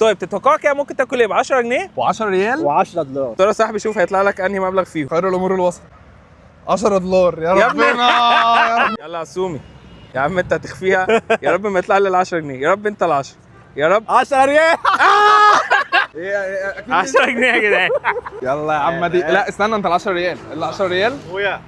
طيب تتوقع كده ممكن تاكل ايه ب 10 جنيه و10 ريال و10 دولار. ترى يا صاحبي شوف هيطلع لك انهي مبلغ فيهم. خير الامور الوسط. 10 دولار يا يا ربنا يا رب. يلا يا سومي يا عم انت هتخفيها. يا رب ما يطلع لي ال 10 جنيه، يا رب انت ال 10، يا رب 10 ريال. 10 جنيه يا جدعان. يلا يا عم دي. لا استنى، انت ال 10 ريال، ال 10 ريال اخويا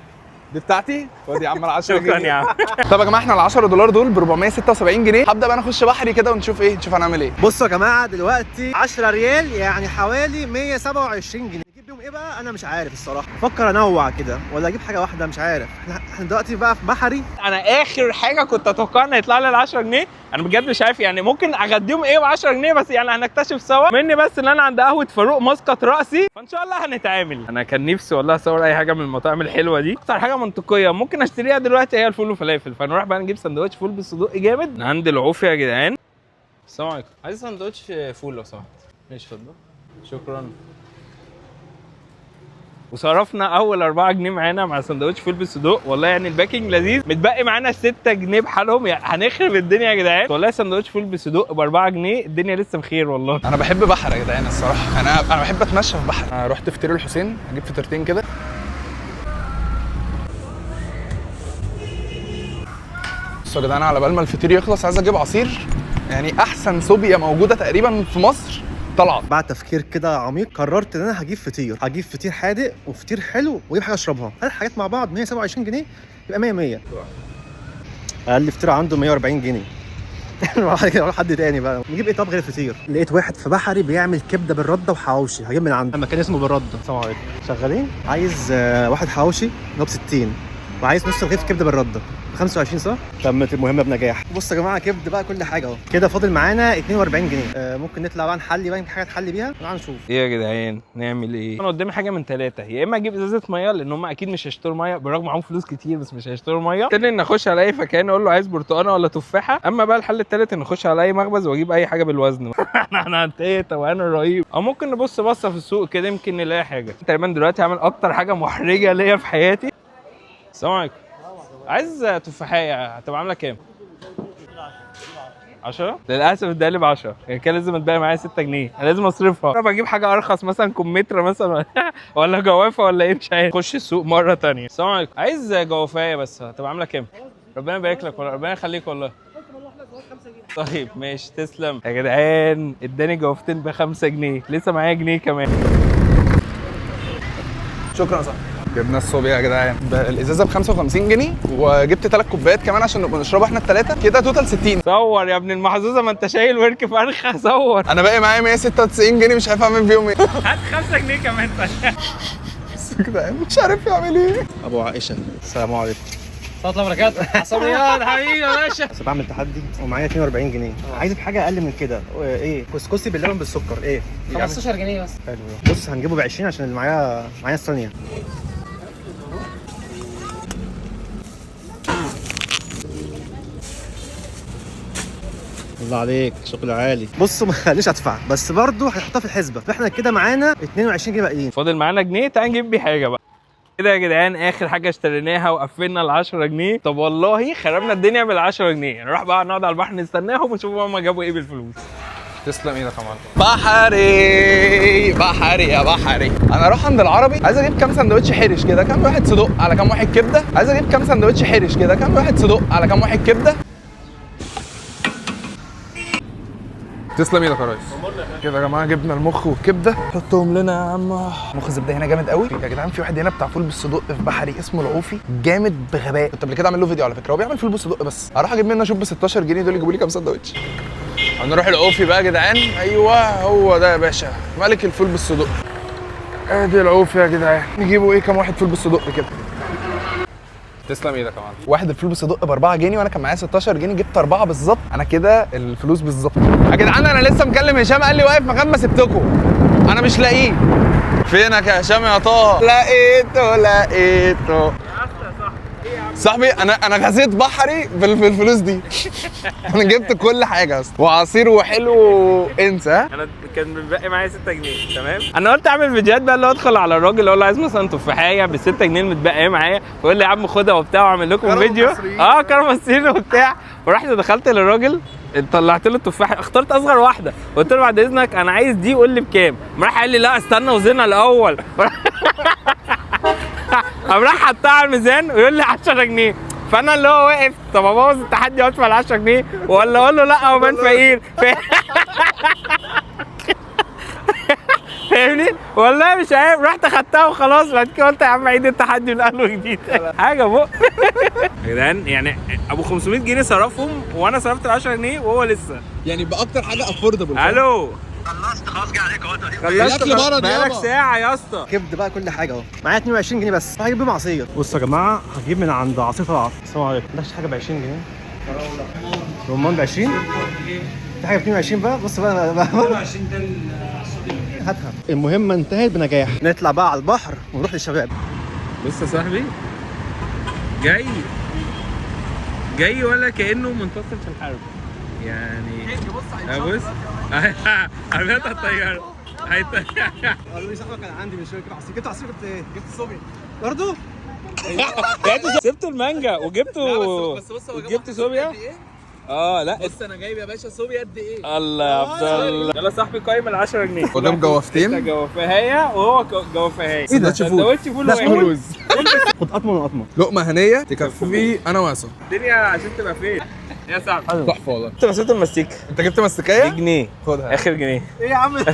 دي بتاعتي. خد يا عم ال 10 شكرا جنيه. يا عم. طب يا جماعه احنا ال 10 دولار دول ب 476 جنيه. هبدا بقى نخش بحري كده ونشوف ايه، نشوف هنعمل ايه. بصوا يا جماعه دلوقتي 10 ريال يعني حوالي 127 جنيه. نجيب بيهم ايه بقى؟ انا مش عارف الصراحه، بفكر انوع كده ولا اجيب حاجه واحده، مش عارف. احنا دلوقتي بقى في بحري. انا اخر حاجه كنت اتوقع ان يطلع لي ال 10 جنيه. انا بجد مش عارف يعني ممكن اغديهم ايه ب 10 جنيه، بس يعني هنكتشف سوا. مني بس ان انا عند قهوه فاروق مسقط راسي، فان شاء الله هنتعامل. انا كان نفسي والله اصور اي حاجه من المطاعم الحلوه دي. اكتر حاجه منطقيه ممكن اشتريها دلوقتي هي الفول وفلافل، فنروح بقى نجيب سندوتش فول بالصدوق جامد من عند العوفي يا جدعان. السلام عليكم، عايز سندوتش فول لو سمحت. ماشي اتفضل. شكرا. وصرفنا اول 4 جنيه معانا مع سندوتش فول بالصدوق. والله يعني الباكينج لذيذ. متبقي معانا 6 جنيه بحالهم، يعني هنخرب الدنيا يا جدعان. والله سندوتش فول بالصدوق ب 4 جنيه الدنيا لسه بخير والله. انا بحب بحر يا جدعان الصراحه. انا بحب اتمشى في بحر. انا رحت فطير الحسين، هجيب فطيرتين كده. بصوا يا جدعان، على بال ما الفطير يخلص عايز اجيب عصير. يعني احسن صوبيا موجوده تقريبا في مصر طلعت. بعد تفكير كده عميق قررت ان انا هجيب فطير. هجيب فطير حادق وفطير حلو واجيب حاجه اشربها. هل الحاجات مع بعض 127 جنيه يبقى 100. اقل فطير عنده 140 جنيه. نروح حد تاني بقى. نجيب ايه طب غير الفطير؟ لقيت واحد في بحري بيعمل كبده بالرده وحواوشي، هجيب من عنده. مكان اسمه بالرده. السلام عليكم، شغالين؟ عايز واحد حواوشي اللي هو ب 60، وعايز نص رغيف كبده بالرده ب 25 صح؟ تمت المهمه بنجاح. بصوا يا جماعه كبده بقى كل حاجه اهو. كده فاضل معانا 42 جنيه. ممكن نطلع بقى نحلي بقى، حاجه نحلي بيها. تعالوا نشوف ايه يا جدعان نعمل ايه. انا قدامي حاجه من 3، يا اما اجيب ازازه ميه لان هم اكيد مش هيشتروا ميه بالرغم معاهم فلوس كتير بس مش هيشتروا ميه. تاني ان اخش على اي فكان اقول له عايز برتقانه ولا تفاحه. اما بقى الحل التالت ان اخش على اي مخبز واجيب اي حاجه بالوزن. انا انتهيت وانا رهيب. او ممكن نبص بصه في السوق كده يمكن نلاقي حاجه. تقريبا دلوقتي هعمل اكتر حاجه محرجه ليا في حياتي. السلام عليكم، عايز تفاحية هتبقى عاملة كام؟ 10؟ للأسف ده اللي ب 10، يعني كان لازم اتبقى معايا 6 جنيه، أنا لازم أصرفها. أنا بجيب حاجة أرخص مثلا كمثرى مثلا ولا جوافة ولا إيه مش عارف. خش السوق مرة تانية. السلام عليكم، عايز جوافية بس هتبقى عاملة كام؟ ربنا يبارك لك والله، ربنا يخليك والله. طيب ماشي تسلم. يا جدعان اداني جوافتين ب 5 جنيه، لسه معايا جنيه كمان. شكرا يا صاحبي. جبنا الصوبيا يا جدعان، الازازه ب 55 جنيه وجبت 3 كوبايات كمان عشان نبقى نشربها احنا الثلاثه كده توتال 60. صور يا ابن المحظوظه، ما انت شايل ورك فرخه. صور. انا باقي معايا 196 جنيه مش عارف اعمل بيهم ايه. هات 5 جنيه كمان. بس يا جدعان مش عارف يعمل ايه. ابو عائشه السلام عليكم. ورحمة الله وبركاته. عصبيات حبيبي يا باشا. بس بعمل تحدي ومعايا 42 جنيه. عايز حاجه اقل من كده. ايه كسكسي باللبن بالسكر ايه؟ 15 جنيه بس. حلو. بص هنجيبه ب 20 عشان اللي معايا الثانيه. الله عليك شغل عالي. بصوا ما خليش ادفع بس برضه هنحطها في الحسبه. فاحنا كده معانا 22 جنيه باقيين. فاضل معانا جنيه، تعال نجيب بيه حاجه بقى. كده يا جدعان اخر حاجه اشتريناها وقفلنا ال 10 جنيه. طب والله خربنا الدنيا بال 10 جنيه. نروح بقى نقعد على البحر نستناهم ونشوف هما جابوا ايه بالفلوس. تسلم ايدك يا معلم. بحري بحري يا بحري. انا اروح عند العربي عايز اجيب كام سندوتش حرش كده، كام واحد صدق على كام واحد كبده. عايز اجيب كام سندوتش حرش كده، كام واحد صدق على كام واحد كبده. تسلم ايدك يا ريس. كده يا جماعه جبنا المخ والكبده، حطهم لنا يا عم. مخ الزبده هنا جامد قوي يا جدعان. في واحد هنا بتاع فول بالصدق في بحري اسمه العوفي، جامد بغباء. كنت قبل كده اعمل له فيديو على فكره، هو بيعمل فول بالصدق بس. اروح اجيب منه اشوف ب 16 جنيه دول يجيبوا لي كام سندوتش. هنروح العوفي بقى يا جدعان. ايوه هو ده يا باشا ملك الفول بالصدق. ادي العوفي يا جدعان. نجيبوا ايه كام واحد فول بالصدق كده. تسلم ايدك يا معلم. واحد الفول بالصدق ب 4 جنيه وانا كان معايا 16 جنيه، جبت 4 بالظبط. انا كده الفلوس بالظبط يا جدعان. انا لسه مكلم هشام قال لي واقف مكان ما سبتكم، انا مش لاقيه. فينك يا هشام يا طه؟ لقيته صاحبي. انا غزيت بحري بالفلوس دي. انا جبت كل حاجه اصلا، وعصير وحلو انسى. انا كان بيبقى معايا 6 جنيه تمام. انا قلت اعمل فيديوهات بقى اللي هو ادخل على الراجل اقول له عايز مثلا تفاحيه ب 6 جنيه المتبقيه معايا، ويقول لي يا عم خدها وبتاع واعمل لكم فيديو. كرم مصريين وبتاع. ورحت دخلت للراجل طلعت له التفاحه، اخترت اصغر واحده، قلت له بعد اذنك انا عايز دي، قول لي بكام. راح قال لي لا استنى وزنها الاول. قام راح حطها على الميزان ويقول لي 10 جنيه. فانا اللي هو واقف، طب ابوظ التحدي وادفع ال 10 جنيه ولا اقول له لا هو مان فقير؟ فاهمني؟ والله مش عارف، رحت اخدتها وخلاص. بعد كده قلت يا عم عيد التحدي من اول وجديد. حاجه بقى يا جدعان، يعني ابو 500 جنيه صرفهم وانا صرفت ال 10 جنيه وهو لسه. يعني باكتر حاجه افوردبل. الو خلصت خلاص، جه عليك اهو. خلصت الأكل برد بقالك يابا. ساعه يا اسطى. كبد بقى كل حاجه اهو. معايا 22 جنيه بس، هجيب بيهم عصير. بصوا يا جماعه، هجيب من عند عصير طلعت. السلام عليكم. ما حاجه ب 20 جنيه. رمان ب 20. في حاجه ب 22 بقى. بص بقى 22 ده هاتها. المهمه انتهت بنجاح. نطلع بقى على البحر ونروح للشباب. بص يا صاحبي، جاي ولا كانه منتصر في الحرب يعني. بص عربيات الطياره. قالوا لي صاحبك كان عندي من شويه كده عصير. جبت عصير، جبت ايه؟ جبت صوبيا برضه. سبت المانجا وجبته. جبت صوبيا. لا بص انا جايب يا باشا صوبيا قد ايه؟ الله يا عبد الله. يلا صاحبي قايم ال 10 جنيه. قدام جوفتين. انت جوافهيه وهو جوافهيه. ايه ده؟ سندوتش فول ده اسمه واحد. لوز. خد قطمه من قطمه. لقمه هنيه تكفي انا وعصام. الدنيا عشان تبقى فين يا صاحبي. تحفه والله. انت مسكت المستيكه انت جبت مستكايه؟ بجنيه، خدها. اخر جنيه. ايه يا عم؟ انت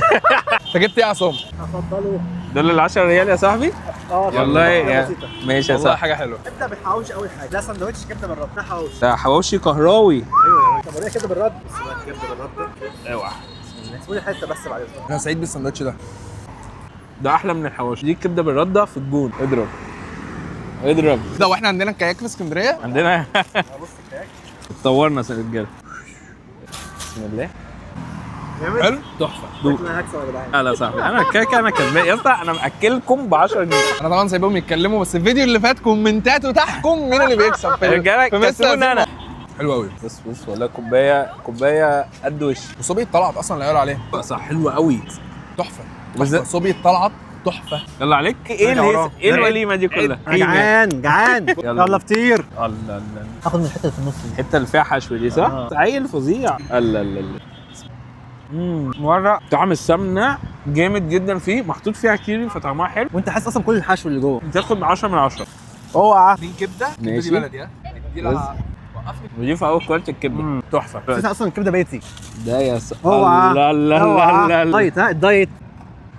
جبت ايه يا عصام؟ اتفضلوا. دول ال 10 ريال يا صاحبي. والله يا ماشي يا والله صاحبي. حاجه حلوه. ابدا بالحواوشي اول حاجه. ده سندوتش كبده بالرد. ده حواوشي. ده حواوشي كهراوي. ايوه. طب وريني كبده بالرد. بص بقى الكبده بالرد. اوعى. اسمه حته بس بعد اذنك. انا سعيد بالسندوتش ده. ده احلى من الحواوشي. دي الكبده بالرده في الجون. اضرب. ده واحنا عندنا كاياك في اسكندريه. عندنا بص الكاك. اتطورنا يا رجاله. بسم الله. حلو. تحفه. دوق. انا هكسب يا جدعان. لا صاحبي انا كده انا كسبان يا اسطى. انا ماكلكم ب 10 جنيه. انا طبعا سايبهم يتكلموا، بس الفيديو اللي فات كومنتاته تحكم مين اللي بيكسب. رجاله كسبوني انا. حلو قوي. بص والله كوبايه قد وش. وصوبيا طلعت اصلا اللي قالوا عليه صح حلوه قوي. تحفه. وبالذات- صوبيا طلعت تحفه. يلا عليك. ايه الوليمه دي كلها؟ انا جعان. يلا. يلا فطير. الله. هاخد من الحته اللي في النص دي. الحته اللي فيها حشو دي صح؟ عيل فظيع. الله. ورق طعم السمنه جامد جدا فيه، محطوط فيها كيري فطعمها حلو. وانت حاسس اصلا كل الحشو اللي جوه. تاخد 10 من 10. اوعى. دي كبده. ماشي. دي بلدي ها. دي لها نضيف قوي كواليتي الكبده. تحفه. حاسس اصلا الكبده بيتي. ده يا اوعى. الله. الدايت ها الدايت.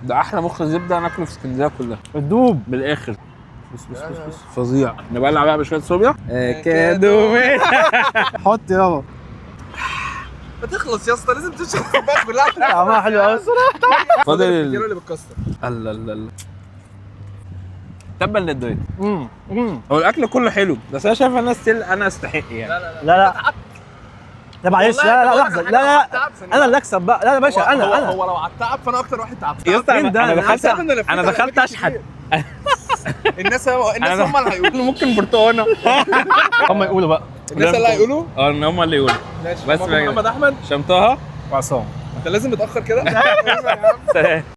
ده احلى مخ زبده انا اكله في اسكندريه كلها الدوب. بالاخر. بص فظيع. نبلع بقى بشويه صوبيا. كادو. حط يابا. ما تخلص يا اسطى، لازم تشرب كوبايه بالله. طعمها حلو قوي. فاضل الكيلو اللي بالكاستر. الله. تبا للدايت. امم هو الاكل كله حلو بس انا شايف انا استحق يعني. لا معلش. لا لحظه. لا انا اللي اكسب بقى. لا يا باشا انا هو لو على التعب فانا اكتر واحد تعب. يا اسطى فين ده؟ انا دخلت اشحت. الناس هم اللي هيقولوا. ممكن برتقانه. هم يقولوا بقى. الناس اللي هيقولوا. ان هم اللي يقولوا. ماشي. بس محمد احمد شمطها. وعصام. انت لازم متاخر كده. سلام.